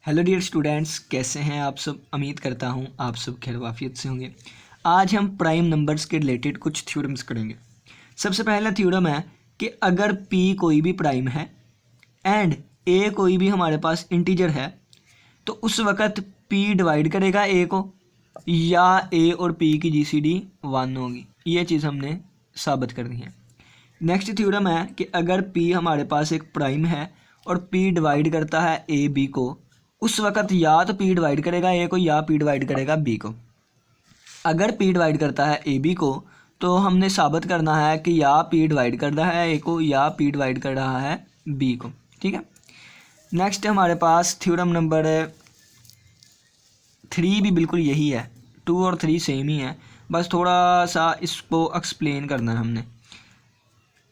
Hello dear students, कैसे हैं आप सब। उम्मीद करता हूं आप सब खैर वाफियत से होंगे। आज हम प्राइम नंबर्स के रिलेटेड कुछ थ्योरम्स करेंगे। सबसे पहला थ्योरम है कि अगर p कोई भी प्राइम है एंड a कोई भी हमारे पास इंटीजर है तो उस वक़्त p डिवाइड करेगा a को या a और p की जीसीडी 1 होगी। ये चीज़ हमने साबित करनी है। नेक्स्ट थ्योरम है कि अगर p हमारे पास एक प्राइम है और p डिवाइड करता है a b को, उस वक़्त या तो p डिवाइड करेगा a को या p डिवाइड करेगा b को। अगर p डिवाइड करता है a b को तो हमने साबित करना है कि या p डिवाइड कर रहा है a को या p डिवाइड कर रहा है b को। ठीक है। नेक्स्ट हमारे पास थ्योरम नंबर 3 भी बिल्कुल यही है। 2 और 3 सेम ही है, बस थोड़ा सा इसको एक्सप्लेन करना है हमने।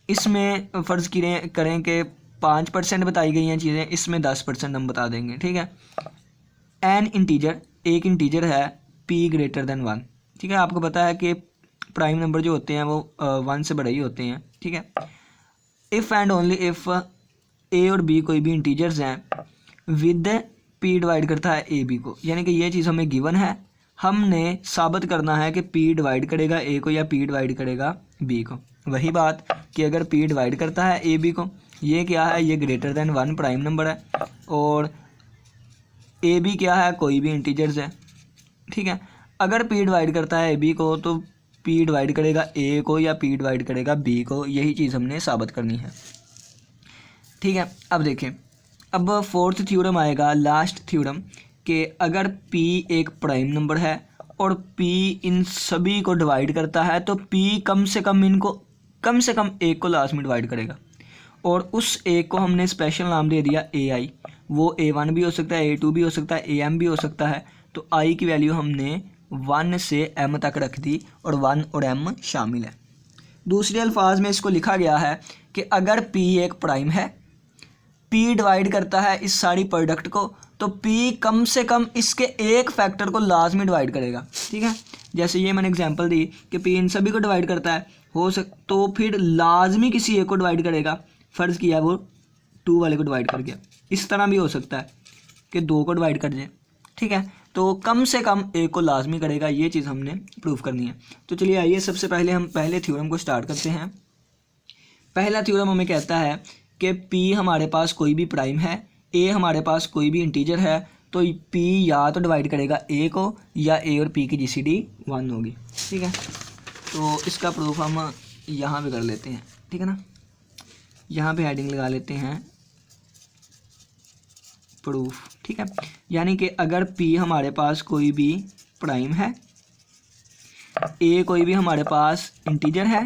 इसमें फ़र्ज़ करें कि 5% बताई गई हैं चीज़ें, इसमें 10% हम बता देंगे। ठीक है। एन इंटीजर, एक इंटीजर है p ग्रेटर देन 1। ठीक है। आपको पता है कि प्राइम नंबर जो होते हैं वो 1 से बड़े ही होते हैं। ठीक है। If and only if a और b कोई भी इंटीजर्स हैं विद p डिवाइड करता है a b को, यानी कि ये चीज़ हमें गिवन है। हमने साबित करना है कि p डिवाइड करेगा a को या p डिवाइड करेगा b को। वही बात कि अगर p डिवाइड करता है a b को, ये क्या है, ये ग्रेटर देन 1 प्राइम नंबर है और ए बी क्या है, कोई भी इंटीजर्स है। ठीक है। अगर p डिवाइड करता है ए बी को तो p डिवाइड करेगा a को या p डिवाइड करेगा b को। यही चीज़ हमने साबित करनी है। ठीक है। अब देखें, अब फोर्थ थ्योरम आएगा, लास्ट थ्योरम, कि अगर p एक प्राइम नंबर है और p इन सभी को डिवाइड करता है तो p कम से कम एक को लास्ट में डिवाइड करेगा और उस एक को हमने स्पेशल नाम दे दिया ai। वो a1 भी हो सकता है, a2 भी हो सकता है, am भी हो सकता है। तो i की वैल्यू हमने 1 से m तक रख दी और 1 और m शामिल है। दूसरे अल्फाज में इसको लिखा गया है कि अगर p एक प्राइम है, p डिवाइड करता है इस सारी प्रोडक्ट को, तो p कम से कम इसके एक फैक्टर को लाजमी डिवाइड करेगा। ठीक है। जैसे ये मैंने एग्जांपल दी कि p इन सभी को डिवाइड करता है, तो फिर लाजमी किसी एक को डिवाइड करेगा। फ़र्ज़ किया वो 2 वाले को डिवाइड कर गया। इस तरह भी हो सकता है कि 2 को डिवाइड कर दे। ठीक है। तो कम से कम एक को लाजमी करेगा। ये चीज़ हमने प्रूफ करनी है। तो चलिए आइए सबसे पहले हम पहले थ्योरम को स्टार्ट करते हैं। पहला थ्योरम हमें कहता है कि p हमारे पास कोई भी प्राइम है, a हमारे पास कोई भी इंटीजर है, तो p या तो डिवाइड करेगा a को या a और p की जीसीडी 1 होगी। ठीक है। तो इसका प्रूफ हम यहाँ पे कर लेते हैं। ठीक है ना, यहाँ पे हेडिंग लगा लेते हैं प्रूफ। ठीक है। यानी कि अगर p हमारे पास कोई भी प्राइम है, a कोई भी हमारे पास इंटीजर है,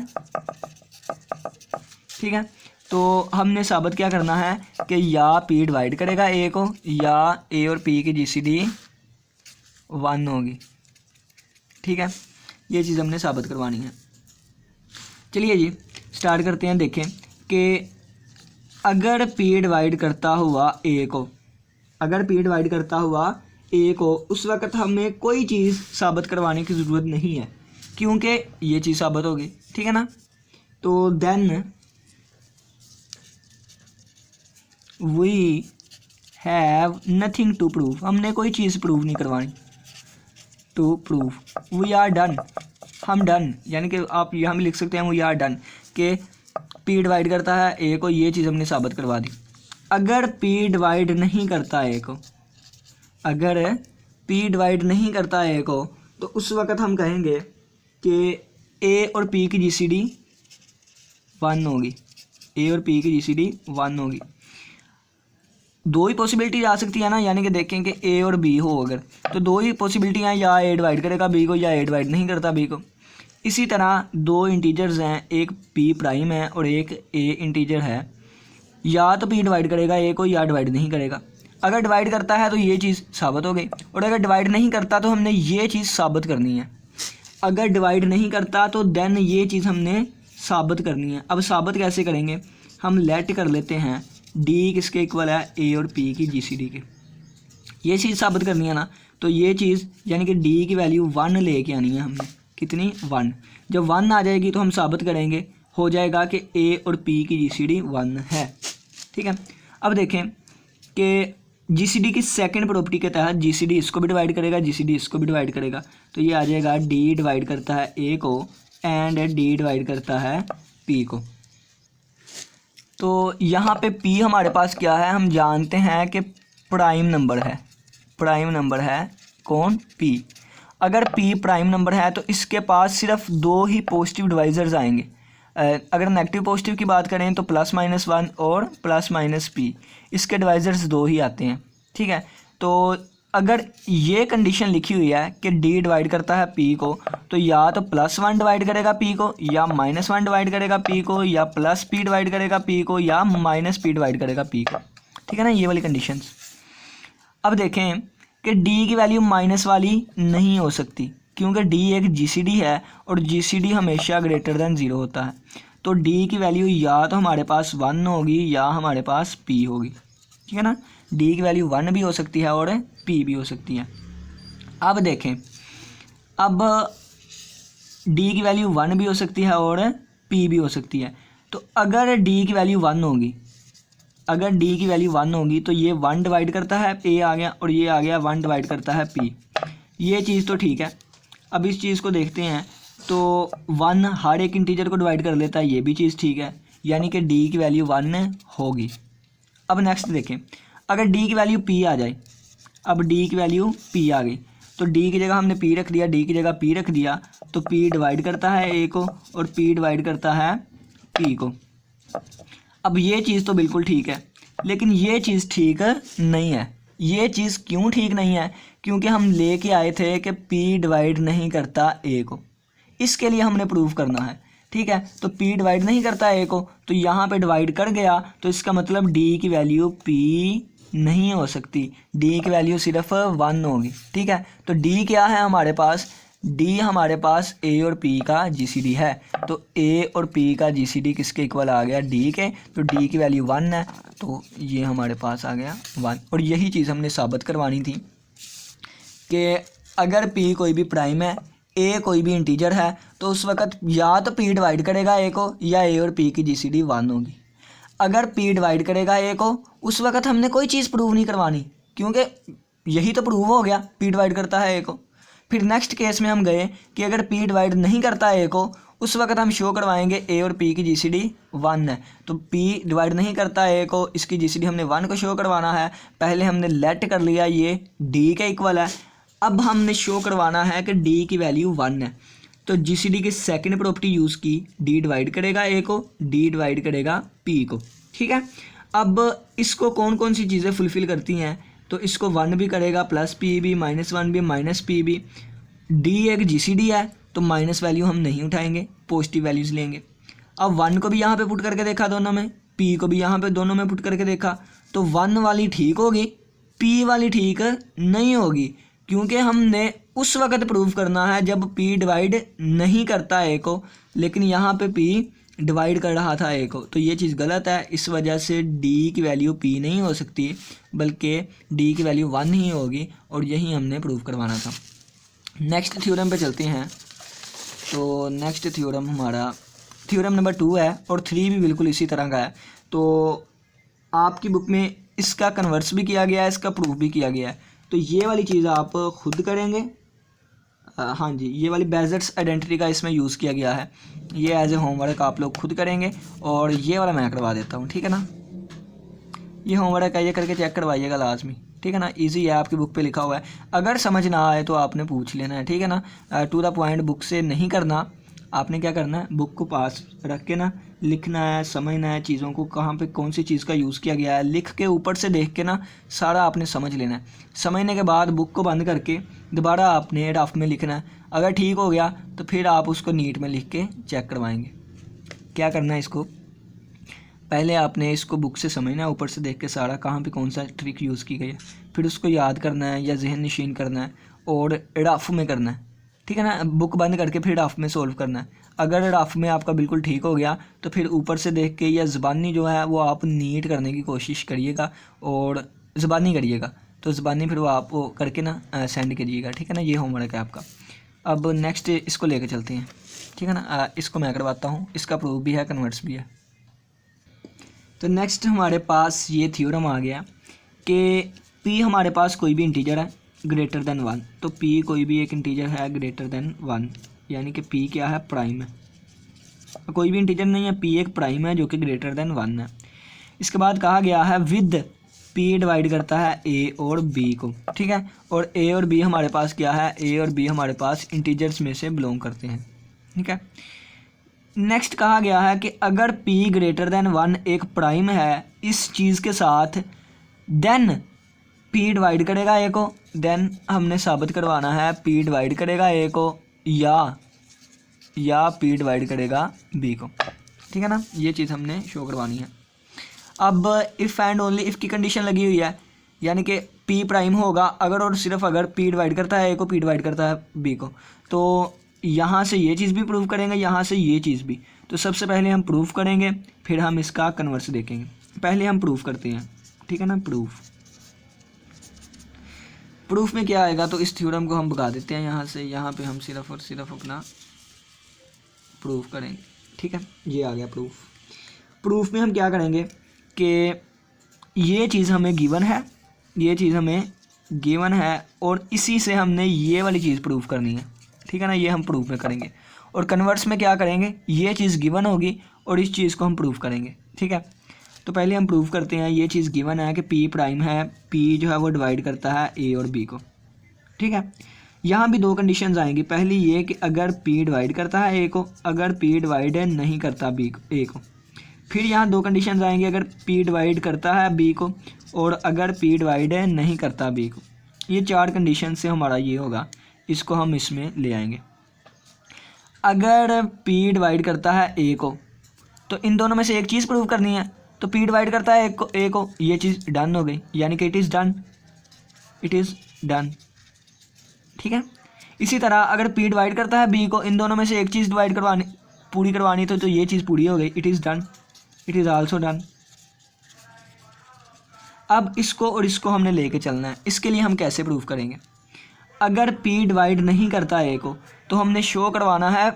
ठीक है, तो हमने साबित क्या करना है कि या p डिवाइड करेगा a को या a और p की जीसीडी 1 होगी। ठीक है। ये चीज़ हमने साबित करवानी है। चलिए जी स्टार्ट करते हैं। देखें कि अगर p डिवाइड करता हुआ a को, अगर p डिवाइड करता हुआ a को, उस वक़्त हमें कोई चीज़ साबित करवाने की ज़रूरत नहीं है क्योंकि ये चीज़ साबित होगी। ठीक है ना। तो then we have nothing to prove, हमने कोई चीज़ प्रूव नहीं करवानी। To prove, we are done, हम डन, यानी कि आप यहाँ भी लिख सकते हैं वी आर डन कि p डिवाइड करता है a को। ये चीज़ हमने साबित करवा दी। अगर p डिवाइड नहीं करता a को, अगर p डिवाइड नहीं करता a को, तो उस वक़्त हम कहेंगे कि a और p की जीसीडी 1 होगी। a और p की जीसीडी 1 होगी। दो ही पॉसिबिलिटी आ सकती है ना, यानी कि देखें कि a और b हो अगर, तो दो ही पॉसिबिलिटी हैं, या a डिवाइड करेगा b को या a डिवाइड नहीं करता b को। इसी तरह दो इंटीजर्स हैं, एक p प्राइम है और एक a इंटीजर है, या तो p डिवाइड करेगा a को या डिवाइड नहीं करेगा। अगर डिवाइड करता है तो ये चीज़ साबित हो गई, और अगर डिवाइड नहीं करता तो हमने ये चीज़ साबित करनी है। अगर डिवाइड नहीं करता तो देन ये चीज़ हमने साबित करनी है। अब साबित कैसे करेंगे, हम लेट कर लेते हैं d किसके इक्वल है, a और p की जीसीडी के। ये चीज़ साबित करनी है ना, तो ये चीज़ यानी कि d की वैल्यू 1 लेके आनी है हमने। कितनी, 1। जब 1 आ जाएगी तो हम साबित करेंगे, हो जाएगा कि a और p की जीसीडी 1 है। ठीक है। अब देखें कि जीसीडी की सेकंड प्रॉपर्टी के तहत जीसीडी इसको भी डिवाइड करेगा, जीसीडी इसको भी डिवाइड करेगा, तो ये आ जाएगा डी डिवाइड करता है ए को एंड डी डिवाइड करता है पी को। तो यहाँ पे पी हमारे पास क्या है, हम जानते हैं कि प्राइम नंबर है, प्राइम नंबर है कौन, पी। अगर पी प्राइम नंबर है तो इसके पास सिर्फ दो ही पॉजिटिव डिवाइजर्स आएंगे। अगर नेगेटिव पॉजिटिव की बात करें तो +-1 और +-p, इसके डिवाइजर्स दो ही आते हैं, ठीक है। तो अगर ये कंडीशन लिखी हुई है कि डी डिवाइड करता है पी को, तो या तो +1 डिवाइड करेगा पी को, या -1 डिवाइड करेगा पी को, या +p डिवाइड करेगा पी को, या -p डिवाइड करेगा पी को, ठीक है ना, ये वाली कंडीशंस। अब देखें कि डी की वैल्यू माइनस वाली नहीं हो सकती, क्योंकि डी एक जीसीडी है और जीसीडी हमेशा ग्रेटर देन 0 होता है। तो डी की वैल्यू या तो हमारे पास 1 होगी या हमारे पास पी होगी, ठीक है ना। डी की वैल्यू 1 भी हो सकती है और पी भी हो सकती है। अब देखें, अब डी की वैल्यू 1 भी हो सकती है और पी भी हो सकती है। तो अगर डी की वैल्यू 1 होगी, अगर डी की वैल्यू 1 होगी तो ये 1 डिवाइड करता है ए आ गया, और ये आ गया 1 डिवाइड करता है पी। ये चीज़ तो ठीक है। अब इस चीज़ को देखते हैं, तो 1 हर एक इंटीजर को डिवाइड कर लेता है, ये भी चीज़ ठीक है, यानी कि डी की वैल्यू 1 होगी। अब नेक्स्ट देखें, अगर डी की वैल्यू पी आ जाए, अब डी की वैल्यू पी आ गई, तो डी की जगह हमने पी रख दिया, डी की जगह पी रख दिया, तो पी डिवाइड करता है ए को और पी डिवाइड करता है पी को। अब ये चीज़ तो बिल्कुल ठीक है, लेकिन ये चीज़ ठीक नहीं है। ये चीज़ क्यों ठीक नहीं है, क्योंकि हम लेके आए थे कि P डिवाइड नहीं करता A को, इसके लिए हमने प्रूव करना है, ठीक है। तो P डिवाइड नहीं करता A को, तो यहाँ पे डिवाइड कर गया, तो इसका मतलब D की वैल्यू P नहीं हो सकती, D की वैल्यू सिर्फ 1 होगी, ठीक है। तो D क्या है हमारे पास, D हमारे पास A और P का GCD है, तो A और P का GCD किसके इक्वल आ गया, D के। तो D की वैल्यू 1 है, तो ये हमारे पास आ गया 1। और यही चीज़ हमने साबित करवानी थी कि अगर P कोई भी प्राइम है, A कोई भी इंटीजर है, तो उस वक़्त या तो P डिवाइड करेगा A को, या A और P की GCD 1 होगी। अगर P डिवाइड करेगा A को, उस वक़्त हमने कोई चीज़ प्रूव नहीं करवानी, क्योंकि यही तो प्रूव हो गया, P डिवाइड करता है A को। फिर नेक्स्ट केस में हम गए कि अगर P डिवाइड नहीं करता A को, उस वक्त हम शो करवाएंगे A और P की GCD 1 है। तो P डिवाइड नहीं करता A को, इसकी GCD हमने 1 को शो करवाना है। पहले हमने लेट कर लिया ये D के इक्वल है, अब हमने शो करवाना है कि D की वैल्यू 1 है। तो GCD की सेकंड प्रॉपर्टी यूज़ की, D डिवाइड करेगा A को, D डिवाइड करेगा P को, ठीक है। अब इसको कौन कौन सी चीज़ें फुलफ़िल करती हैं, तो इसको 1 भी करेगा, +p भी, -1 भी, -p भी। D एक GCD है, तो माइनस वैल्यू हम नहीं उठाएंगे, पॉजिटिव वैल्यूज़ लेंगे। अब 1 को भी यहाँ पे पुट करके देखा दोनों में, P को भी यहाँ पे दोनों में पुट करके देखा, तो 1 वाली ठीक होगी, P वाली ठीक नहीं होगी, क्योंकि हमने उस वक़्त प्रूव करना है जब P डिवाइड नहीं करता A को, लेकिन यहाँ पे P डिवाइड कर रहा था A को। तो ये चीज़ गलत है, इस वजह से D की वैल्यू P नहीं हो सकती, बल्कि D की वैल्यू 1 ही होगी, और यही हमने प्रूव करवाना था। नेक्स्ट थ्योरम पे चलते हैं। तो नेक्स्ट थ्योरम हमारा थ्योरम नंबर 2 है, और 3 भी बिल्कुल इसी तरह का है। तो आपकी बुक में इसका कन्वर्स भी किया गया है, इसका प्रूफ भी किया गया है। तो ये वाली चीज़ आप खुद करेंगे, हाँ जी, ये वाली बेजर्स आइडेंटिटी का इसमें यूज़ किया गया है, ये एज ए होमवर्क आप लोग खुद करेंगे, और ये वाला मैं करवा देता हूँ, ठीक है ना। ये होमवर्क है, ये करके चेक करवाइएगा लाजमी, ठीक है ना। इजी है, आपकी बुक पे लिखा हुआ है, अगर समझ ना आए तो आपने पूछ लेना है, ठीक है ना। टू द पॉइंट बुक से नहीं करना, आपने क्या करना है, बुक को पास रख के ना लिखना है, समझना है चीज़ों को, कहाँ पे कौन सी चीज़ का यूज़ किया गया है, लिख के ऊपर से देख के ना सारा आपने समझ लेना है। समझने के बाद बुक को बंद करके दोबारा आपने ड्राफ्ट में लिखना है। अगर ठीक हो गया तो फिर आप उसको नीट में लिख के चेक करवाएंगे। क्या करना है, इसको पहले आपने इसको बुक से समझना है, ऊपर से देख के सारा कहाँ पे कौन सा ट्रिक यूज़ की गई है, फिर उसको याद करना है या जहन नशीन करना है, और रफ में करना है, ठीक है ना। बुक बंद करके फिर रफ में सोल्व करना है। अगर रफ में आपका बिल्कुल ठीक हो गया तो फिर ऊपर से देख के या ज़बानी जो है वो आप नीट करने की कोशिश करिएगा, और ज़बानी करिएगा, तो ज़बानी फिर वो आप वो करके ना सेंड करिएगा, ठीक है ना। ये होमवर्क है आपका। अब नेक्स्ट इसको लेके चलते हैं, ठीक है ना। इसको मैं करवाता हूँ, इसका प्रूफ भी है, कन्वर्ट्स भी है। तो नेक्स्ट हमारे पास ये थ्योरम आ गया कि पी हमारे पास कोई भी इंटीजर है ग्रेटर देन 1, तो पी कोई भी एक इंटीजर है ग्रेटर देन 1, यानी कि पी क्या है, प्राइम है। कोई भी इंटीजर नहीं है, पी एक प्राइम है जो कि ग्रेटर देन 1 है। इसके बाद कहा गया है विद पी डिवाइड करता है ए और बी को, ठीक है, और ए और बी हमारे पास क्या है, ए और बी हमारे पास इंटीजर्स में से बिलोंग करते हैं, ठीक है। नेक्स्ट कहा गया है कि अगर p ग्रेटर देन 1 एक प्राइम है इस चीज़ के साथ, देन p डिवाइड करेगा a को, देन हमने साबित करवाना है p डिवाइड करेगा a को या p डिवाइड करेगा b को, ठीक है ना। ये चीज़ हमने शो करवानी है। अब इफ़ एंड ओनली इफ़ की कंडीशन लगी हुई है, यानी कि p प्राइम होगा अगर और सिर्फ अगर p डिवाइड करता है a को, p डिवाइड करता है b को, तो यहाँ से ये चीज़ भी प्रूव करेंगे, यहाँ से ये चीज़ भी। तो सबसे पहले हम प्रूफ करेंगे, फिर हम इसका कन्वर्स देखेंगे। पहले हम प्रूफ करते हैं, ठीक है ना। प्रूफ में क्या आएगा, तो इस थ्योरम को हम भगा देते हैं यहाँ से, यहाँ पे हम सिर्फ और सिर्फ अपना प्रूफ करेंगे, ठीक है। ये आ गया प्रूफ में हम क्या करेंगे कि ये चीज़ हमें गिवन है, ये चीज़ हमें गिवन है और इसी से हमने ये वाली चीज़ प्रूफ करनी है, ठीक है ना। ये हम प्रूफ में करेंगे और कन्वर्स में क्या करेंगे, ये चीज़ गिवन होगी और इस चीज़ को हम प्रूफ करेंगे, ठीक है। तो पहले हम प्रूफ करते हैं, ये चीज़ गिवन है कि p प्राइम है, p जो है वो डिवाइड करता है a और b को, ठीक है। यहाँ भी दो कंडीशंस आएंगी। पहली ये कि अगर p डिवाइड करता है a को, अगर p डिवाइड नहीं करता a को। फिर यहाँ दो कंडीशंस आएंगी, अगर p डिवाइड करता है b को और अगर p डिवाइड नहीं करता b को। ये चार कंडीशन से हमारा ये होगा, इसको हम इसमें ले आएंगे। अगर p डिवाइड करता है a को, तो इन दोनों में से एक चीज़ प्रूव करनी है, तो p डिवाइड करता है a को, ये चीज़ डन हो गई, यानी कि इट इज़ डन, ठीक है। इसी तरह अगर p डिवाइड करता है b को, इन दोनों में से एक चीज़ डिवाइड पूरी करवानी, तो ये चीज़ पूरी हो गई, इट इज़ आल्सो डन। अब इसको और इसको हमने लेके चलना है। इसके लिए हम कैसे प्रूफ करेंगे, अगर p डिवाइड नहीं करता a को, तो हमने शो करवाना है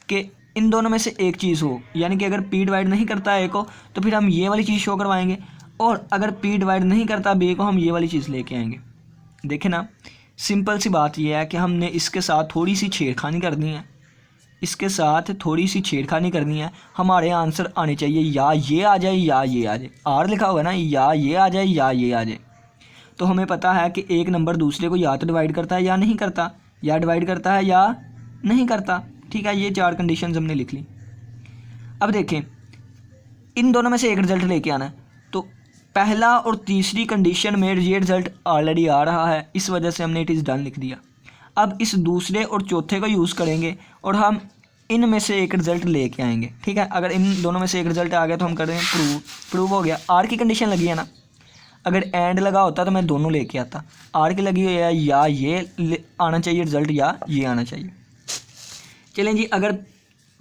कि इन दोनों में से एक चीज़ हो, यानी कि अगर p डिवाइड नहीं करता a को, तो फिर हम ये वाली चीज़ शो करवाएंगे, और अगर p डिवाइड नहीं करता b को, हम ये वाली चीज़ लेके आएंगे। देखें ना, सिंपल सी बात यह है कि हमने इसके साथ थोड़ी सी छेड़खानी करनी है, इसके साथ थोड़ी सी छेड़खानी करनी है। हमारे आंसर आने चाहिए या ये आ जाए या ये आ जाए, आर लिखा हुआ है ना, या ये आ जाए या ये आ जाए। तो हमें पता है कि एक नंबर दूसरे को या तो डिवाइड करता है या नहीं करता, या डिवाइड करता है या नहीं करता, ठीक है। ये चार कंडीशंस हमने लिख ली। अब देखें, इन दोनों में से एक रिजल्ट लेके आना है, तो पहला और तीसरी कंडीशन में ये रिजल्ट ऑलरेडी आ रहा है, इस वजह से हमने इट इज़ डन लिख दिया। अब इस दूसरे और चौथे को यूज़ करेंगे और हम इनमें से एक रिजल्ट लेके आएंगे, ठीक है। अगर इन दोनों में से एक रिजल्ट आ गया तो हम करेंगे प्रूव हो गया। आर की कंडीशन लगी है ना, अगर एंड लगा होता तो मैं दोनों लेके आता। आर की लगी हुई है, या ये आना चाहिए रिजल्ट या ये आना चाहिए। चलें जी, अगर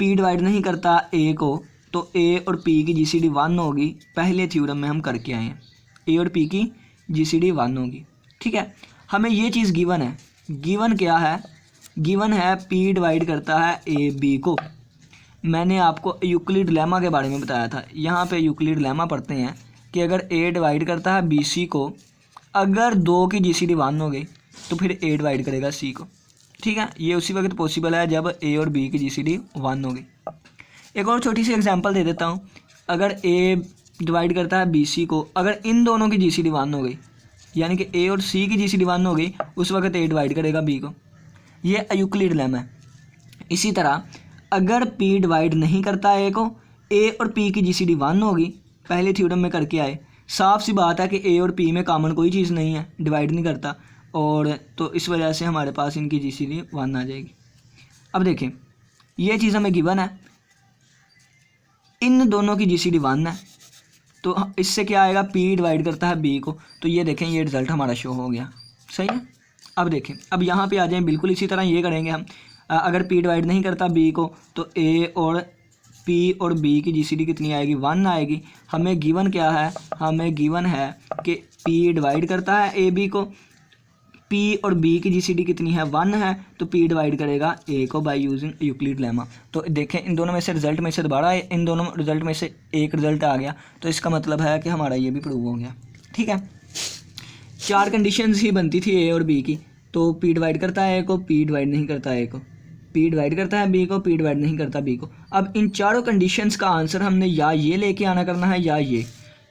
p डिवाइड नहीं करता a को, तो a और p की GCD 1 होगी। पहले थ्योरम में हम करके आए हैं, a और p की GCD 1 होगी, ठीक है। हमें ये चीज़ गिवन है, गिवन क्या है, गिवन है p डिवाइड करता है a b को। मैंने आपको यूक्लिड लेमा के बारे में बताया था, यहाँ पे यूक्लिड लेमा पढ़ते हैं कि अगर a डिवाइड करता है bc को, अगर 2 की GCD 1 हो गई तो फिर a डिवाइड करेगा c को, ठीक है। ये उसी वक्त पॉसिबल है जब a और b की GCD 1 हो गई। एक और छोटी सी एग्जांपल दे देता हूँ, अगर a डिवाइड करता है bc को, अगर इन दोनों की GCD 1 हो गई, यानी कि a और c की GCD 1 हो गई, उस वक्त a डिवाइड करेगा b को। ये यूक्लिड लेमा है। इसी तरह अगर p डिवाइड नहीं करता a को, a और p की GCD 1 होगी, पहले थ्योरम में करके आए। साफ सी बात है कि a और p में कॉमन कोई चीज़ नहीं है, डिवाइड नहीं करता, और तो इस वजह से हमारे पास इनकी GCD 1 आ जाएगी। अब देखें, ये चीज़ हमें गिवन है, इन दोनों की GCD 1 है, तो इससे क्या आएगा, p डिवाइड करता है b को, तो ये देखें ये रिज़ल्ट हमारा शो हो गया, सही है। अब देखें, अब यहाँ पे आ जाएं, बिल्कुल इसी तरह ये करेंगे हम। अगर p डिवाइड नहीं करता b को, तो a और p और b की GCD कितनी आएगी, 1 आएगी। हमें गिवन क्या है, हमें गिवन है कि p डिवाइड करता है a b को, p और b की GCD कितनी है, 1 है, तो p डिवाइड करेगा a को बाय यूजिंग यूक्लिड लेमा। तो देखें, इन दोनों में से रिजल्ट में से दोबारा इन दोनों रिजल्ट में से एक रिजल्ट आ गया, तो इसका मतलब है कि हमारा ये भी प्रूव हो गया, ठीक है। 4 कंडीशंस ही बनती थी ए और बी की, तो पी डिवाइड करता है ए को, पी डिवाइड नहीं करता ए को, पी डिवाइड करता है बी को, पी डिवाइड नहीं करता बी को। अब इन चारों कंडीशंस का आंसर हमने या ये लेके आना करना है या ये,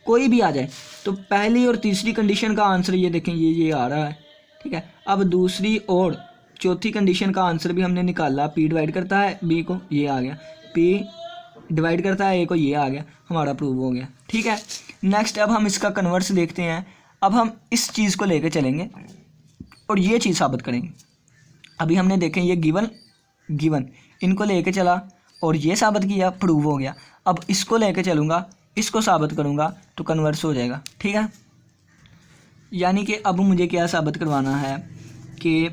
कोई भी आ जाए। तो पहली और तीसरी कंडीशन का आंसर ये देखें, ये आ रहा है, ठीक है। अब दूसरी और चौथी कंडीशन का आंसर भी हमने निकाला, पी डिवाइड करता है बी को, ये आ गया, पी डिवाइड करता है ए को, ये आ गया, हमारा प्रूव हो गया, ठीक है। नेक्स्ट अब हम इसका कन्वर्स देखते हैं। अब हम इस चीज़ को लेकर चलेंगे और ये चीज़ साबित करेंगे। अभी हमने देखें ये गिवन इनको लेके चला और ये साबित किया, प्रूव हो गया। अब इसको लेके चलूँगा, इसको साबित करूँगा तो कन्वर्स हो जाएगा, ठीक है। यानी कि अब मुझे क्या साबित करवाना है कि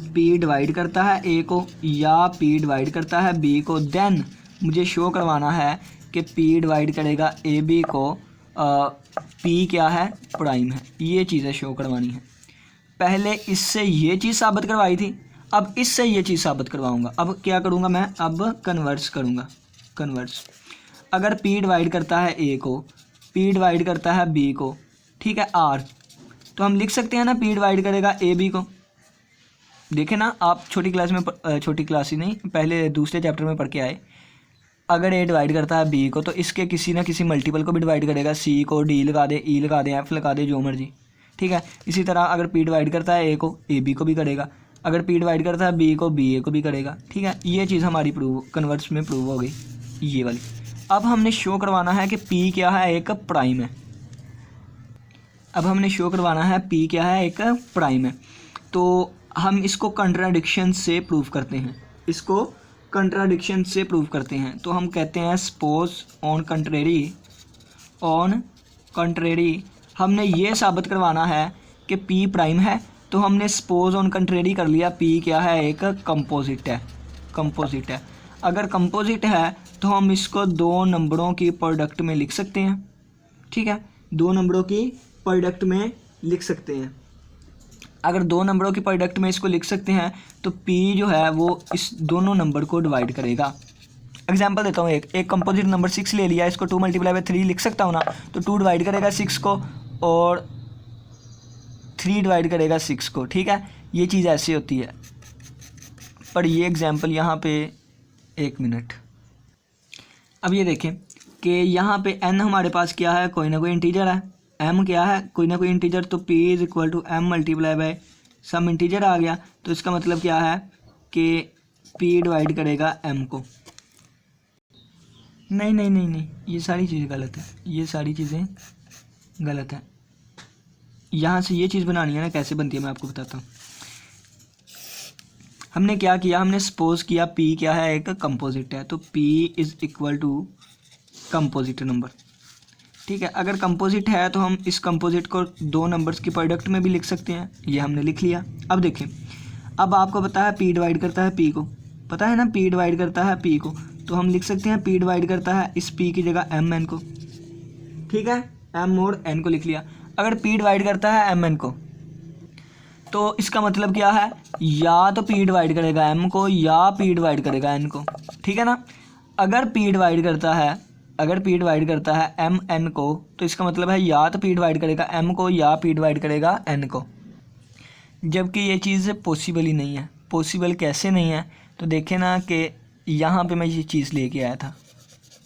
P डिवाइड करता है A को या P डिवाइड करता है B को, देन मुझे शो करवाना है कि P डिवाइड करेगा AB को, P क्या है, प्राइम है। ये चीज़ें शो करवानी है। पहले इससे ये चीज़ साबित करवाई थी, अब इससे ये चीज़ साबित करवाऊंगा। अब क्या करूँगा मैं, अब कन्वर्स करूँगा। कन्वर्स, अगर P डिवाइड करता है A को, P डिवाइड करता है B को, ठीक है, R, तो हम लिख सकते हैं ना P डिवाइड करेगा AB को। देखें ना आप छोटी क्लास में, छोटी क्लास ही नहीं, पहले दूसरे चैप्टर में पढ़ के आए, अगर A डिवाइड करता है B को तो इसके किसी ना किसी मल्टीपल को भी डिवाइड करेगा, C को D लगा दे, E लगा दे, F लगा दे, जो मर्जी, ठीक है। इसी तरह अगर P डिवाइड करता है A को, AB को भी करेगा, अगर P डिवाइड करता है B को, BA को भी करेगा, ठीक है। ये चीज़ हमारी प्रूव कन्वर्स में प्रूव हो गई, ये वाली। अब हमने शो करवाना है कि P क्या है, एक प्राइम है। अब हमने शो करवाना है P क्या है, एक प्राइम है। तो हम इसको कंट्राडिक्शन से प्रूव करते हैं, इसको कंट्राडिक्शन से प्रूव करते हैं। तो हम कहते हैं सपोज ऑन कंट्रेरी हमने ये साबित करवाना है कि P प्राइम है, तो हमने सपोज ऑन कंट्रेरी कर लिया, P क्या है, एक कंपोजिट है। अगर कंपोजिट है तो हम इसको दो नंबरों की प्रोडक्ट में लिख सकते हैं, ठीक है, दो नंबरों की प्रोडक्ट में लिख सकते हैं। अगर दो नंबरों की प्रोडक्ट में इसको लिख सकते हैं तो P जो है वो इस दोनों नंबर को डिवाइड करेगा। एग्जांपल देता हूँ, एक कंपोजिट नंबर 6 ले लिया, इसको 2 × 3 लिख सकता हूँ ना, तो 2 डिवाइड करेगा 6 को और 3 डिवाइड करेगा 6 को, ठीक है। ये चीज़ ऐसी होती है। पर ये एग्जांपल यहाँ पे, एक मिनट, अब ये देखें कि यहाँ पे n हमारे पास क्या है, कोई ना कोई इंटीजर है, m क्या है, कोई ना कोई इंटीजर, तो p = m × सम इंटीजर आ गया। तो इसका मतलब क्या है कि p डिवाइड करेगा m को। नहीं, ये सारी चीज़ें गलत है, ये सारी चीज़ें गलत है। यहाँ से ये चीज़ बनानी है ना, कैसे बनती है मैं आपको बताता हूँ। हमने क्या किया, हमने सपोज किया P क्या है, एक कंपोजिट है, तो P = कंपोजिट नंबर, ठीक है। अगर कंपोजिट है तो हम इस कंपोजिट को दो नंबर्स की प्रोडक्ट में भी लिख सकते हैं, ये हमने लिख लिया। अब देखें, अब आपको पता है P डिवाइड करता है P को, पता है ना, P डिवाइड करता है P को, तो हम लिख सकते हैं P डिवाइड करता है इस P की जगह MN को, ठीक है, M और N को लिख लिया। अगर P डिवाइड करता है MN को तो इसका मतलब क्या है, या तो P डिवाइड करेगा M को या P डिवाइड करेगा N को, ठीक है ना। अगर P डिवाइड करता है M N को, तो इसका मतलब है या तो P डिवाइड करेगा M को या P डिवाइड करेगा N को, जबकि ये चीज़ पॉसिबल ही नहीं है। पॉसिबल कैसे नहीं है, तो देखें ना कि यहाँ पे मैं ये चीज़ लेके आया था,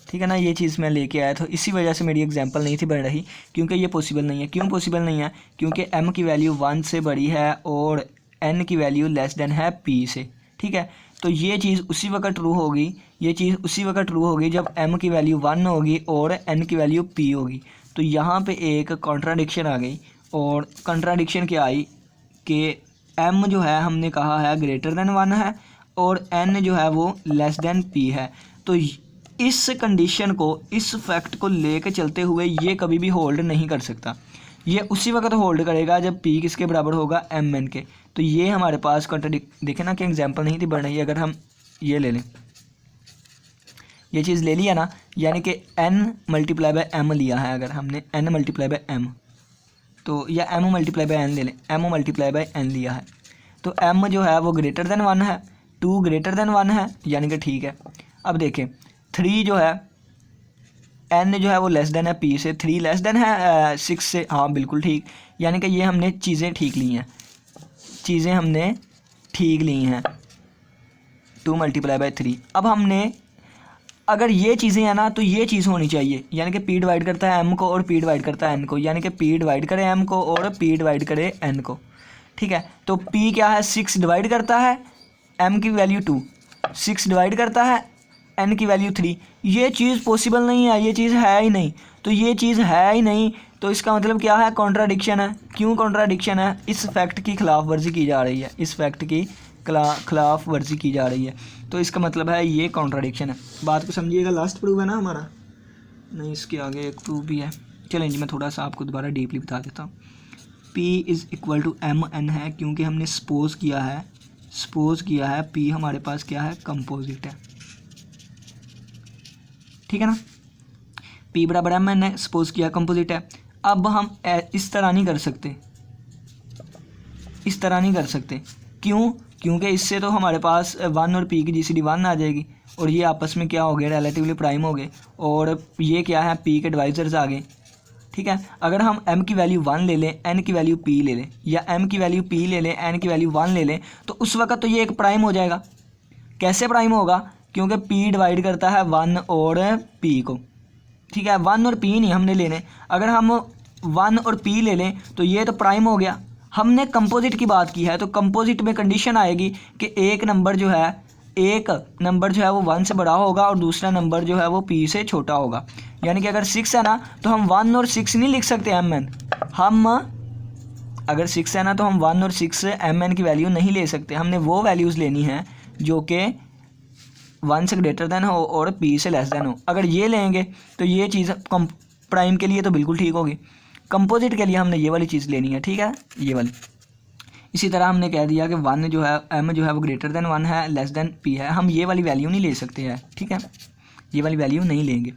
ठीक है ना, ये चीज़ मैं लेके आया था, इसी वजह से मेरी एग्जांपल नहीं थी बढ़ रही, क्योंकि ये पॉसिबल नहीं है। क्यों पॉसिबल नहीं है, क्योंकि M की वैल्यू 1 से बड़ी है और N की वैल्यू लेस देन है P से, ठीक है। तो ये चीज़ उसी वक्त ट्रू होगी, जब M की वैल्यू 1 होगी और N की वैल्यू P होगी। तो यहाँ पे एक कॉन्ट्राडिक्शन आ गई, और कॉन्ट्राडिक्शन क्या आई कि M जो है हमने कहा है ग्रेटर देन 1 है और N जो है वो लेस देन P है। तो इस कंडीशन को, इस फैक्ट को लेकर चलते हुए ये कभी भी होल्ड नहीं कर सकता। ये उसी वक्त होल्ड करेगा जब P किसके बराबर होगा, MN के। तो ये हमारे पास देखें ना कि एग्जांपल नहीं थी बढ़ रही। अगर हम ये ले लें, ये चीज़ ले लिया ना, यानी कि N × M लिया है, अगर हमने N × M, तो या M × N ले लें, M × N लिया है, तो M जो है वो ग्रेटर देन 1 है, 2 ग्रेटर देन 1 है, यानी कि ठीक है। अब देखें 3 जो है एन जो है वो लेस देन है पी से, 3 लेस देन है 6 से, हाँ बिल्कुल ठीक। यानी कि ये हमने चीज़ें ठीक ली हैं, चीज़ें हमने ठीक ली हैं 2 × 3। अब हमने अगर ये चीज़ें हैं ना तो ये चीज़ होनी चाहिए, यानी कि पी डिवाइड करता है एम को और पी डिवाइड करता है एन को, यानी कि पी डिवाइड करे एम को और पी डिवाइड करे एन को, ठीक है। तो पी क्या है, 6 डिवाइड करता है, एम की वैल्यू 2, 6 डिवाइड करता है, एन की वैल्यू 3। ये चीज़ पॉसिबल नहीं है, ये चीज़ है ही नहीं। तो ये चीज़ है ही नहीं तो इसका मतलब क्या है, कॉन्ट्राडिक्शन है। क्यों कॉन्ट्राडिक्शन है, इस फैक्ट की खिलाफ वर्जी की जा रही है, इस फैक्ट की खिलाफ वर्जी की जा रही है, तो इसका मतलब है ये कॉन्ट्राडिक्शन है। बात को समझिएगा, लास्ट प्रूफ है ना हमारा, नहीं इसके आगे एक प्रूफ भी है। चलें जी, मैं थोड़ा सा आपको दोबारा डीपली बता देता हूँ। P is equal to M N है, क्योंकि हमने सपोज किया है P हमारे पास क्या है, कंपोजिट है, ठीक है ना। P बराबर एम एन है, सपोज किया कंपोजिट है। अब हम इस तरह नहीं कर सकते, इस तरह नहीं कर सकते, क्यों, क्योंकि इससे तो हमारे पास 1 और P की GCD 1 आ जाएगी और ये आपस में क्या हो गए, रिलेटिवली प्राइम हो गए, और ये क्या है, P के डिवाइजर्स आ गए, ठीक है। अगर हम m की वैल्यू 1 ले लें, n की वैल्यू p ले लें, या m की वैल्यू p ले लें, n की वैल्यू 1 ले लें, तो उस वक्त तो ये एक प्राइम हो जाएगा। कैसे प्राइम होगा, क्योंकि p डिवाइड करता है 1 और p को, ठीक है। 1 और p नहीं हमने लेने, अगर हम 1 और p ले लें तो ये तो प्राइम हो गया। हमने कंपोजिट की बात की है, तो कंपोजिट में कंडीशन आएगी कि एक नंबर जो है वो 1 से बड़ा होगा और दूसरा नंबर जो है वो p से छोटा होगा। यानी कि अगर 6 है ना तो हम 1 और 6 नहीं लिख सकते एम एन, हम अगर 6 है ना तो हम 1 और 6 एम एन की वैल्यू नहीं ले सकते। हमने वो वैल्यूज़ लेनी है जो कि 1 से ग्रेटर देन हो और p से लेस देन हो। अगर ये लेंगे तो ये चीज़ प्राइम के लिए तो बिल्कुल ठीक होगी, कंपोजिट के लिए हमने ये वाली चीज़ लेनी है, ठीक है, ये वाली। इसी तरह हमने कह दिया कि 1 जो है m जो है वो ग्रेटर देन 1 है, लेस देन p है, हम ये वाली वैल्यू नहीं ले सकते हैं, ठीक है, ये वाली वैल्यू नहीं लेंगे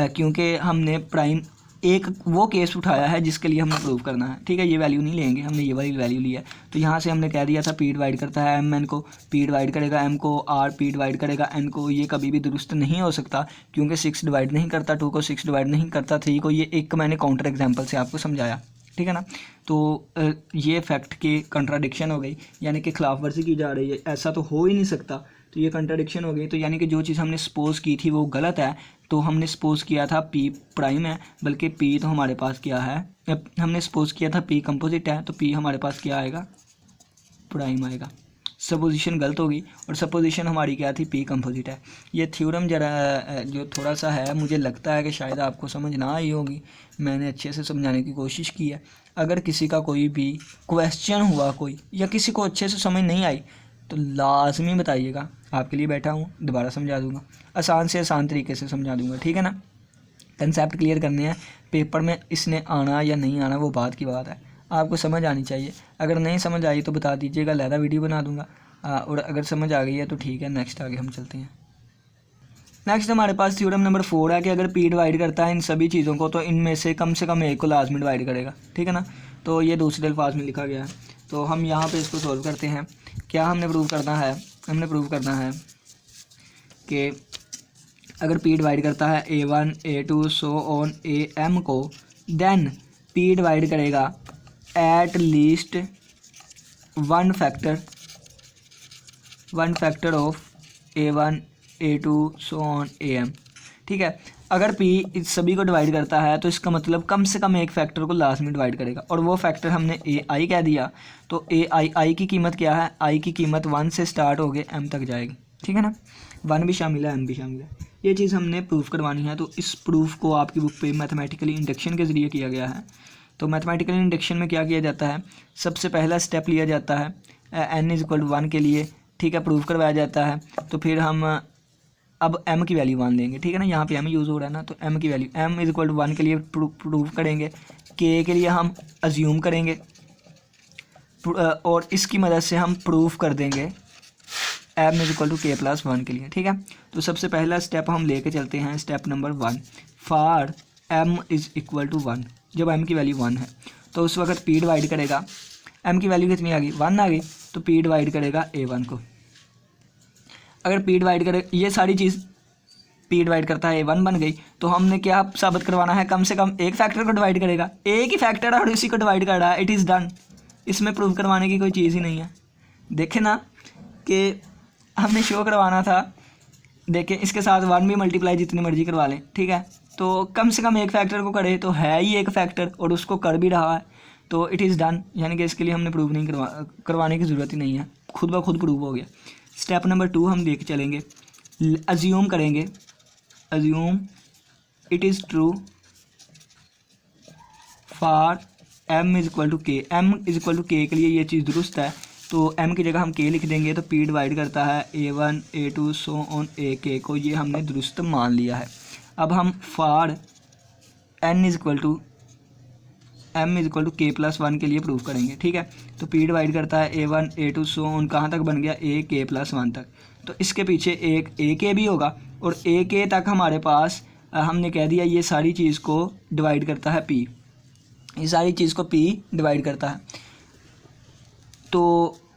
क्योंकि हमने प्राइम एक वो केस उठाया है जिसके लिए हमें प्रूव करना है, ठीक है। ये वैल्यू नहीं लेंगे, हमने ये वाली वैल्यू ली है। तो यहाँ से हमने कह दिया था p डिवाइड करता है m n को, p डिवाइड करेगा m को, r p डिवाइड करेगा n को। ये कभी भी दुरुस्त नहीं हो सकता क्योंकि 6 डिवाइड नहीं करता 2 को, 6 डिवाइड नहीं करता 3 को। ये एक मैंने काउंटर एग्जाम्पल से आपको समझाया, ठीक है ना। तो ये फैक्ट की कंट्राडिक्शन हो गई, यानी कि खिलाफ वर्जी की जा रही है, ऐसा तो हो ही नहीं सकता। तो ये कंट्राडिक्शन हो गई। तो यानी कि जो चीज़ हमने सपोज की थी वो गलत है। तो हमने सपोज किया था P प्राइम है, बल्कि P तो हमारे पास क्या है, हमने सपोज किया था P कंपोजिट है, तो P हमारे पास क्या आएगा, प्राइम आएगा। सपोजिशन गलत होगी और सपोजिशन हमारी क्या थी, P कंपोजिट है। ये थ्योरम जरा जो थोड़ा सा है, मुझे लगता है कि शायद आपको समझ ना आई होगी, मैंने अच्छे से समझाने की कोशिश की है। अगर किसी का कोई भी क्वेश्चन हुआ कोई, या किसी को अच्छे से समझ नहीं आई, तो लाजमी बताइएगा, आपके लिए बैठा हूँ, दोबारा समझा दूँगा, आसान से आसान तरीके से समझा दूँगा, ठीक है ना। कंसेप्ट क्लियर करने हैं, पेपर में इसने आना या नहीं आना वो बात की बात है, आपको समझ आनी चाहिए। अगर नहीं समझ आई तो बता दीजिएगा, लहदा वीडियो बना दूँगा, और अगर समझ आ गई है तो ठीक है, नेक्स्ट आगे हम चलते हैं। नेक्स्ट हमारे पास थ्योरम नंबर 4 है कि अगर P डिवाइड करता है इन सभी चीज़ों को तो इनमें से कम एक को लाजमी डिवाइड करेगा, ठीक है ना। तो ये दूसरे अल्फाज में लिखा गया है, तो हम यहाँ पे इसको सॉल्व करते हैं। क्या हमने प्रूव करना है, हमने प्रूव करना है कि अगर P डिवाइड करता है A1 A2 so on AM को, देन P डिवाइड करेगा at least one factor of A1 A2 so on AM, ठीक है। अगर P इस सभी को डिवाइड करता है तो इसका मतलब कम से कम एक फैक्टर को लास्ट में डिवाइड करेगा, और वो फैक्टर हमने AI कह दिया। तो आई की कीमत क्या है, आई की कीमत 1 से स्टार्ट हो गए M तक जाएगी, ठीक है ना। 1 भी शामिल है, M भी शामिल है। ये चीज़ हमने प्रूफ करवानी है। तो इस प्रूफ को आपकी बुक पे मैथमेटिकली इंडक्शन के ज़रिए किया गया है। तो मैथमेटिकल इंडक्शन में क्या किया जाता है, सबसे पहला स्टेप लिया जाता है n इज इक्वल टू 1 के लिए, ठीक है, प्रूफ करवाया जाता है। तो फिर हम अब m की वैल्यू 1 लेंगे, ठीक है ना, यहाँ पे m यूज़ हो रहा है ना, तो m की value m is equal to 1 के लिए प्रूफ करेंगे, k के लिए हम अज्यूम करेंगे, और इसकी मदद से हम प्रूफ कर देंगे m is equal to k plus 1 के लिए, ठीक है। तो सबसे पहला स्टेप हम लेके चलते हैं, step number 1, for m is equal to 1। जब m की वैल्यू 1 है तो उस वक्त p डिवाइड करेगा, m की वैल्यू कितनी आ गई, 1 आ गई, तो p डिवाइड करेगा a1 को। अगर p डिवाइड करे, ये सारी चीज़ पी डिवाइड करता है A1 बन गई। तो हमने क्या साबित करवाना है, कम से कम एक फैक्टर को डिवाइड करेगा, एक ही फैक्टर है और इसी को डिवाइड कर रहा है, इट इज़ डन। इसमें प्रूव करवाने की कोई चीज़ ही नहीं है। देखें ना कि हमने शो करवाना था, देखें इसके साथ 1 भी मल्टीप्लाई जितनी मर्जी करवा लें, ठीक है, तो कम से कम एक फैक्टर को करे, तो है ही एक फैक्टर और उसको कर भी रहा है, तो इट इज़ डन। यानी कि इसके लिए हमने प्रूव नहीं करवाने की ज़रूरत ही नहीं है, खुद ब खुद प्रूव हो गया। स्टेप नंबर 2 हम देख चलेंगे, अज्यूम करेंगे, assume it is true for m is equal to K. m is equal to K के लिए ये चीज़ दुरुस्त है, तो m की जगह हम k लिख देंगे, तो p डिवाइड करता है A1 A2 so on AK को, ये हमने दुरुस्त मान लिया है। अब हम for n is equal to m is equal to k+1 के लिए प्रूव करेंगे, ठीक है। तो p डिवाइड करता है A1 A2 सो ऑन, कहाँ तक बन गया, AK+1 तक। तो इसके पीछे एक AK भी होगा और AK तक हमारे पास हमने कह दिया ये सारी चीज़ को डिवाइड करता है P, ये सारी चीज़ को P डिवाइड करता है। तो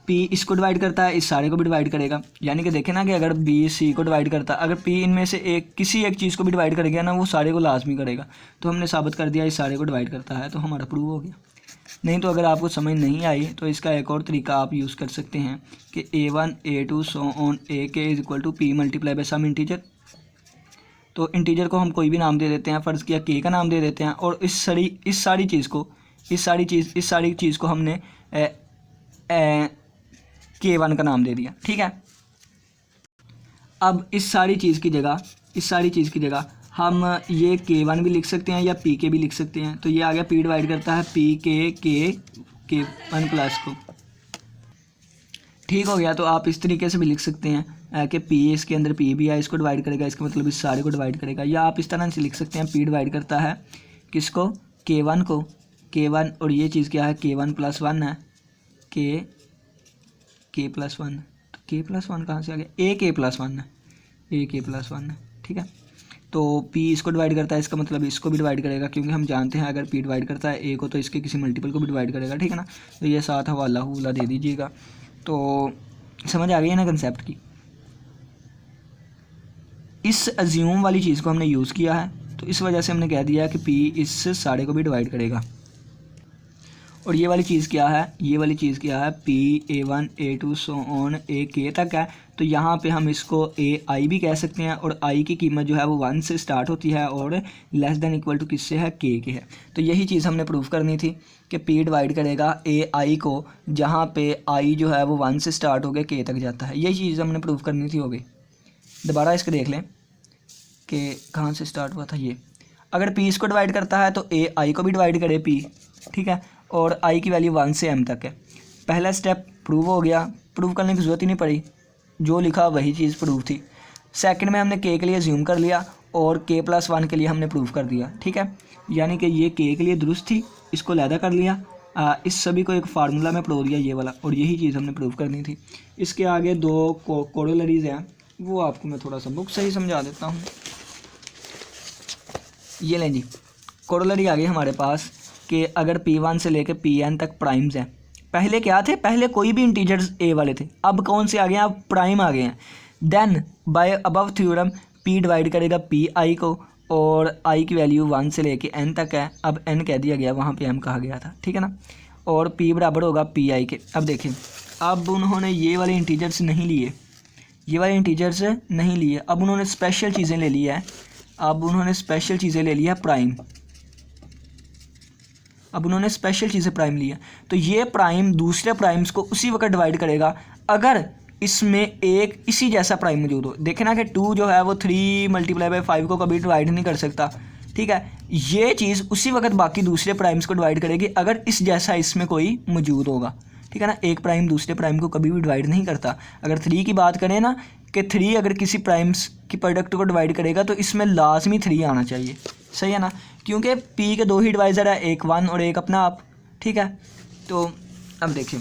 P इसको डिवाइड करता है, इस सारे को भी डिवाइड करेगा। यानी कि देखें ना कि अगर B C को डिवाइड करता है, अगर P इनमें से किसी एक चीज़ को भी डिवाइड करेगा ना, वो सारे को लाजमी करेगा। तो हमने साबित कर दिया इस सारे को डिवाइड करता है, तो हमारा प्रूव हो गया। नहीं तो अगर आपको समझ नहीं आई तो इसका एक और तरीका आप यूज़ कर सकते हैं कि A1 A2 so on AK is equal to P multiply by some integer. तो इंटीजर को हम कोई भी नाम दे देते हैं, फ़र्ज़ किया K का नाम दे देते हैं, और इस सारी चीज़ को हमने K1 का नाम दे दिया, ठीक है। अब इस सारी चीज़ की जगह हम ये K1 भी लिख सकते हैं या PK भी लिख सकते हैं। तो ये आ गया P डिवाइड करता है PK K1 प्लस को, ठीक हो गया। तो आप इस तरीके से भी लिख सकते हैं कि P इसके अंदर P भी है, इसको डिवाइड करेगा, इसका मतलब इस सारे को डिवाइड करेगा। या आप इस तरह से लिख सकते हैं P डिवाइड करता है किसको, K1 को, K1, और ये चीज़ क्या है, K1+1 है, K+1। तो K+1 कहाँ से आ गया, AK+1 है, AK+1 है, ठीक है। तो P इसको डिवाइड करता है, इसका मतलब इसको भी डिवाइड करेगा, क्योंकि हम जानते हैं अगर P डिवाइड करता है A को तो इसके किसी मल्टीपल को भी डिवाइड करेगा, ठीक है ना। तो ये साथ हवाला हुला दे दीजिएगा। तो समझ आ गई है ना कंसेप्ट की। इस अज्यूम वाली चीज़ को हमने यूज़ किया है, तो इस वजह से हमने कह दिया कि P इस सारे को भी डिवाइड करेगा। और ये वाली चीज़ क्या है, ये वाली चीज़ क्या है, P A1 A2 so on AK तक है। तो यहाँ पे हम इसको AI भी कह सकते हैं, और I की कीमत जो है वो 1 से स्टार्ट होती है और लेस देन इक्वल टू किससे है, K के है। तो यही चीज़ हमने प्रूव करनी थी कि P डिवाइड करेगा AI को, जहाँ पे I जो है वो 1 से स्टार्ट हो गया K तक जाता है। यही चीज़ हमने प्रूव करनी थी, हो गई। दोबारा इसको देख लें कि कहाँ से स्टार्ट हुआ था ये। अगर P इसको डिवाइड करता है तो AI को भी डिवाइड करे P, ठीक है, और I की वैल्यू 1 से M तक है। पहला स्टेप प्रूव हो गया, प्रूव करने की ज़रूरत ही नहीं पड़ी, जो लिखा वही चीज़ प्रूव थी। सेकंड में हमने K के लिए अज्यूम कर लिया और K+1 के लिए हमने प्रूव कर दिया, ठीक है। यानी कि ये K के लिए दुरुस्त थी, इसको लैदा कर लिया, इस सभी को एक फार्मूला में पढ़ो दिया ये वाला, और यही चीज़ हमने प्रूव करनी थी। इसके आगे 2 कोरोलरीज हैं, वो आपको मैं थोड़ा सा बुक से ही समझा देता हूँ। ये लें जी, कोरोलरी आ गई हमारे पास कि अगर P1 से लेकर Pn तक प्राइम्स हैं। पहले क्या थे, पहले कोई भी इंटीजर्स A वाले थे, अब कौन से आ गए हैं, अब प्राइम आ गए हैं। Then by above theorem P divide करेगा Pi को, और I की वैल्यू 1 से लेके N तक है। अब N कह दिया गया, वहाँ पे M कहा गया था, ठीक है ना, और P बराबर होगा Pi के। अब देखें, अब उन्होंने ये वाले इंटीजर्स नहीं लिए, ये वाले इंटीजर्स नहीं लिए, अब उन्होंने स्पेशल चीज़ें ले ली है, अब उन्होंने स्पेशल चीज़ें ले लिया प्राइम, अब उन्होंने स्पेशल चीज़ें प्राइम लिया। तो ये प्राइम दूसरे प्राइम्स को उसी वक्त डिवाइड करेगा अगर इसमें एक इसी जैसा प्राइम मौजूद हो। देखें ना कि 2 जो है वो 3 मल्टीप्लाई बाय 5 को कभी डिवाइड नहीं कर सकता, ठीक है। ये चीज़ उसी वक्त बाकी दूसरे प्राइम्स को डिवाइड करेगी अगर इस जैसा इसमें कोई मौजूद होगा, ठीक है ना। एक प्राइम दूसरे प्राइम को कभी भी डिवाइड नहीं करता। अगर 3 की बात करें ना कि 3 अगर किसी प्राइम्स की प्रोडक्ट को डिवाइड करेगा तो इसमें लाजमी 3 आना चाहिए, सही है ना, क्योंकि P के 2 ही डिवाइज़र है, एक 1 और एक अपना आप, ठीक है। तो अब देखिए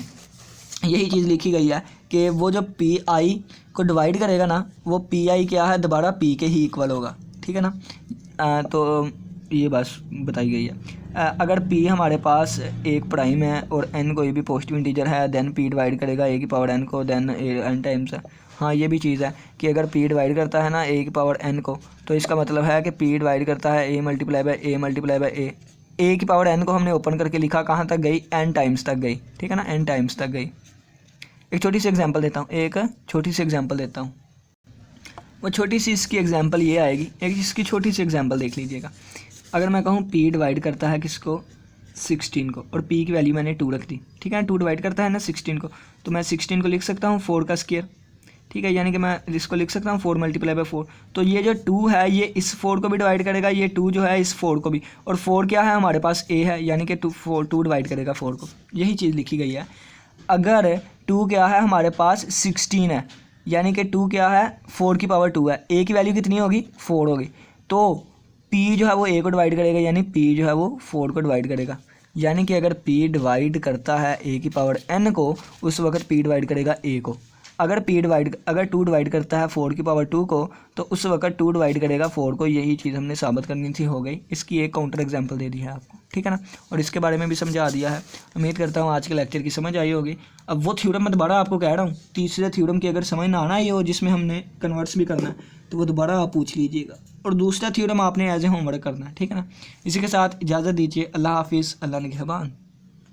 यही चीज़ लिखी गई है कि वो जो Pi को डिवाइड करेगा ना, वो Pi क्या है, दोबारा P के ही इक्वल होगा, ठीक है ना। तो ये बस बताई गई है। अगर p हमारे पास एक प्राइम है और n कोई भी पॉजिटिव इंटीजर है, देन p डिवाइड करेगा a की पावर n को, देन n टाइम्स है। हाँ ये भी चीज़ है कि अगर p डिवाइड करता है ना a की पावर n को, तो इसका मतलब है कि p डिवाइड करता है a मल्टीप्लाई बाय a की पावर n को हमने ओपन करके लिखा, कहाँ तक गई, n टाइम्स तक गई, ठीक है ना, n टाइम्स तक गई। एक छोटी सी एग्जांपल देता हूँ, वो छोटी सी इसकी एग्जांपल ये आएगी, एक इसकी छोटी सी एग्जांपल देख लीजिएगा। अगर मैं कहूँ p डिवाइड करता है किसको, 16 को, और p की वैल्यू मैंने 2 रख दी, ठीक है, 2 डिवाइड करता है ना 16 को, तो मैं 16 को लिख सकता हूँ 4 का स्क्वायर, ठीक है, यानी कि मैं इसको लिख सकता हूँ 4 मल्टीप्लाई बाय 4। तो ये जो 2 है ये इस 4 को भी डिवाइड करेगा, ये 2 जो है इस 4 को भी, और 4 क्या है हमारे पास a है, यानी कि 2 डिवाइड करेगा 4 को, यही चीज़ लिखी गई है। अगर 2 क्या है हमारे पास 16 है, यानी कि 2 क्या है 4 की पावर 2 है, a की वैल्यू कितनी होगी, 4 होगी, तो p जो है वो a को डिवाइड करेगा, यानी p जो है वो 4 को डिवाइड करेगा, यानी कि अगर p डिवाइड करता है a की पावर n को, उस वक्त p डिवाइड करेगा a को। अगर 2 डिवाइड करता है 4 की पावर 2 को, तो उस वक्त 2 डिवाइड करेगा 4 को। यही चीज़ हमने साबित करनी थी, हो गई। इसकी एक काउंटर एग्जांपल दे दी है आपको, ठीक है ना, और इसके बारे में भी समझा दिया है। उम्मीद करता हूँ आज के लेक्चर की समझ आई होगी। अब वो थ्योरम मैं दोबारा आपको कह रहा हूँ, तीसरे थ्योरम की अगर समझ ना आना ये हो जिसमें हमने कन्वर्ट्स भी करना है, तो वो दोबारा आप पूछ लीजिएगा, और दूसरा थ्योरम आपने एज ए होमवर्क करना है, ठीक है ना। इसी के साथ इजाज़त दीजिए। अल्लाह हाफिज़, अल्लाह निगहबान।